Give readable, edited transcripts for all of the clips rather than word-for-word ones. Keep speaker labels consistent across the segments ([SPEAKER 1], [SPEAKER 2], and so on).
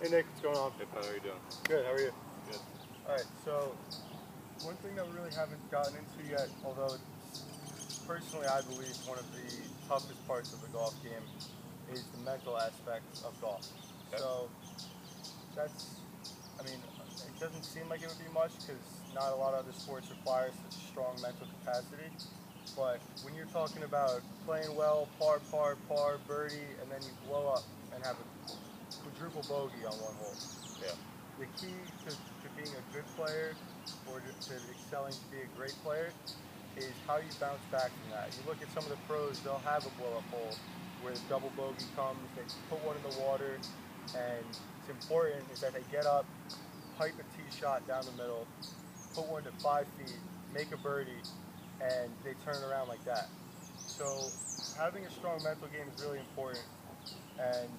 [SPEAKER 1] Hey Nick, what's going on?
[SPEAKER 2] Hey Pat, how are you doing?
[SPEAKER 1] Good, how are you?
[SPEAKER 2] Good.
[SPEAKER 1] Alright, so one thing that we really haven't gotten into yet, although it's personally I believe one of the toughest parts of the golf game, is the mental aspect of golf.
[SPEAKER 2] Okay.
[SPEAKER 1] So that's, I mean, it doesn't seem like it would be much because not a lot of other sports require such strong mental capacity. But when you're talking about playing well, par, birdie, and then you blow up and have a quadruple bogey on one hole.
[SPEAKER 2] Yeah.
[SPEAKER 1] The key to being a good player or to excelling to be a great player is how you bounce back from that. You look at some of the pros, they'll have a blow-up hole where the double bogey comes, they put one in the water, and it's important is that they get up, pipe a tee shot down the middle, put one to 5 feet, make a birdie, and they turn it around like that. So having a strong mental game is really important, and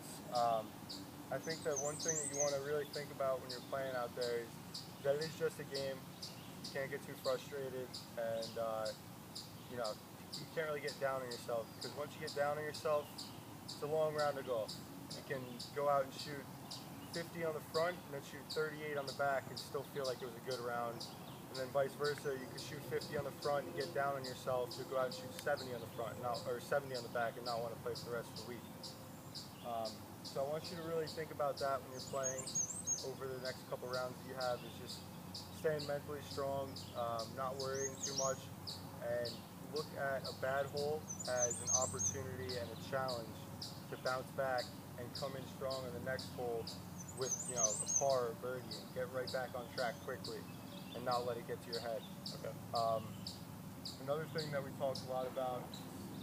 [SPEAKER 1] I think that one thing that you want to really think about when you're playing out there is that it is just a game. You can't get too frustrated, and you know, you can't really get down on yourself because once you get down on yourself, it's a long round of golf. You can go out and shoot 50 on the front and then shoot 38 on the back and still feel like it was a good round. And then vice versa, you could shoot 50 on the front and get down on yourself to go out and shoot 70 on the front, or 70 on the back, and not want to play for the rest of the week. So I want you to really think about that when you're playing over the next couple rounds that you have, is just staying mentally strong, not worrying too much, and look at a bad hole as an opportunity and a challenge to bounce back and come in strong in the next hole with, you know, a par or birdie and get right back on track quickly and not let it get to your head.
[SPEAKER 2] Okay.
[SPEAKER 1] Another thing that we talked a lot about,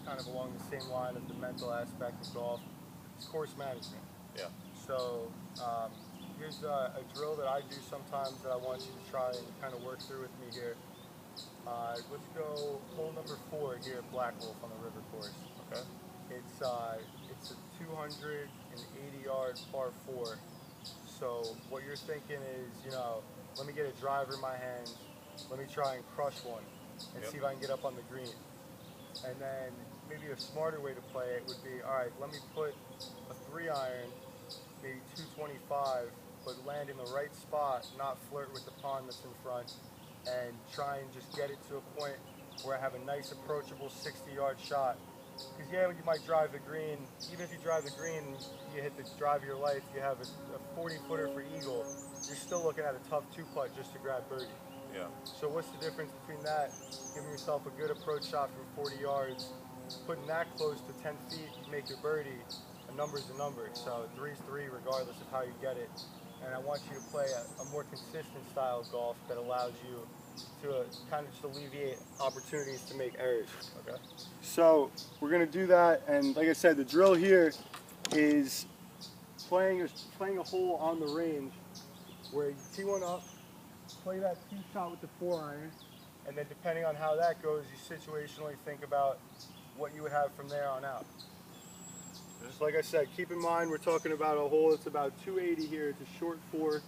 [SPEAKER 1] kind of along the same line of the mental aspect of golf, is course management.
[SPEAKER 2] Yeah.
[SPEAKER 1] So here's a drill that I do sometimes that I want you to try and kind of work through with me here. Let's go hole number 4 here at Black Wolf on the river course.
[SPEAKER 2] Okay.
[SPEAKER 1] It's a 280-yard par 4. So what you're thinking is, you know, let me get a driver in my hands, let me try and crush one and see if I can get up on the green. And then maybe a smarter way to play it would be, all right, let me put a 3-iron, maybe 225, but land in the right spot, not flirt with the pond that's in front, and try and just get it to a point where I have a nice approachable 60-yard shot. Because yeah, you might drive the green, even if you drive the green, you hit the drive of your life, you have a 40-footer for eagle, you're still looking at a tough 2-putt just to grab birdie.
[SPEAKER 2] Yeah.
[SPEAKER 1] So what's the difference between that, giving yourself a good approach shot from 40 yards, putting that close to 10 feet, you make your birdie, a number's a number. So 3's 3 regardless of how you get it. And I want you to play a more consistent style of golf that allows you to kind of just alleviate opportunities to make errors.
[SPEAKER 2] Okay.
[SPEAKER 1] So we're going to do that, and like I said, the drill here is playing a hole on the range where you tee one up, play that tee shot with the 4-iron, and then depending on how that goes, you situationally think about what you would have from there on out. Just like I said, keep in mind we're talking about a hole that's about 280 here. It's a short 4,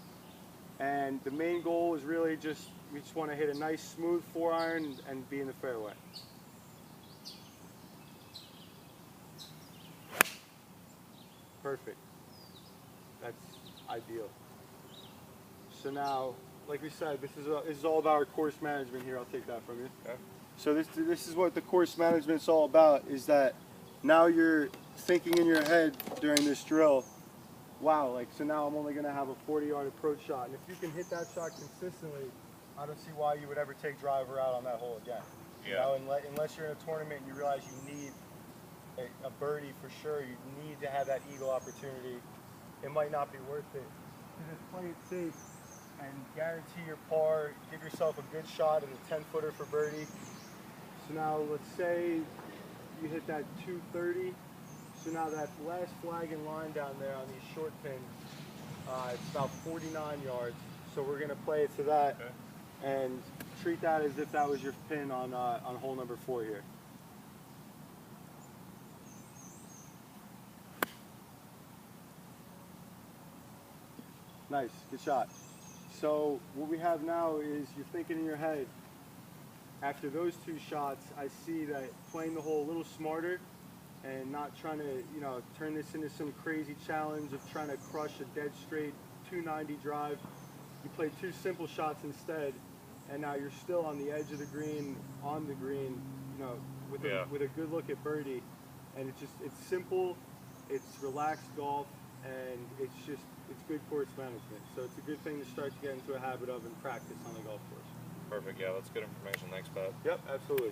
[SPEAKER 1] and the main goal is really just, we just want to hit a nice smooth 4-iron and be in the fairway. Perfect. That's ideal. So now, like we said, this is all about our course management here. I'll take that from you.
[SPEAKER 2] Okay.
[SPEAKER 1] So this is what the course management's all about, is that now you're thinking in your head during this drill, wow, like, so now I'm only going to have a 40-yard approach shot. And if you can hit that shot consistently, I don't see why you would ever take driver out on that hole again.
[SPEAKER 2] Yeah.
[SPEAKER 1] You know, unless you're in a tournament and you realize you need a birdie for sure, you need to have that eagle opportunity, it might not be worth it. So just play it safe and guarantee your par, give yourself a good shot in the 10-footer for birdie. So now let's say you hit that 230. So now that last flag in line down there on these short pins, it's about 49 yards. So we're going to play it to that,
[SPEAKER 2] Okay.
[SPEAKER 1] and treat that as if that was your pin on hole number 4 here. Nice, good shot. So what we have now is you're thinking in your head, after those 2 shots, I see that playing the hole a little smarter and not trying to, you know, turn this into some crazy challenge of trying to crush a dead straight 290 drive. You play two simple shots instead, and now you're still on the edge of the green, you know, with a good look at birdie. And it's simple, it's relaxed golf, and it's good course management. So it's a good thing to start to get into a habit of and practice on the golf course.
[SPEAKER 2] Perfect. Yeah, that's good information. Thanks, Pat.
[SPEAKER 1] Yep, absolutely.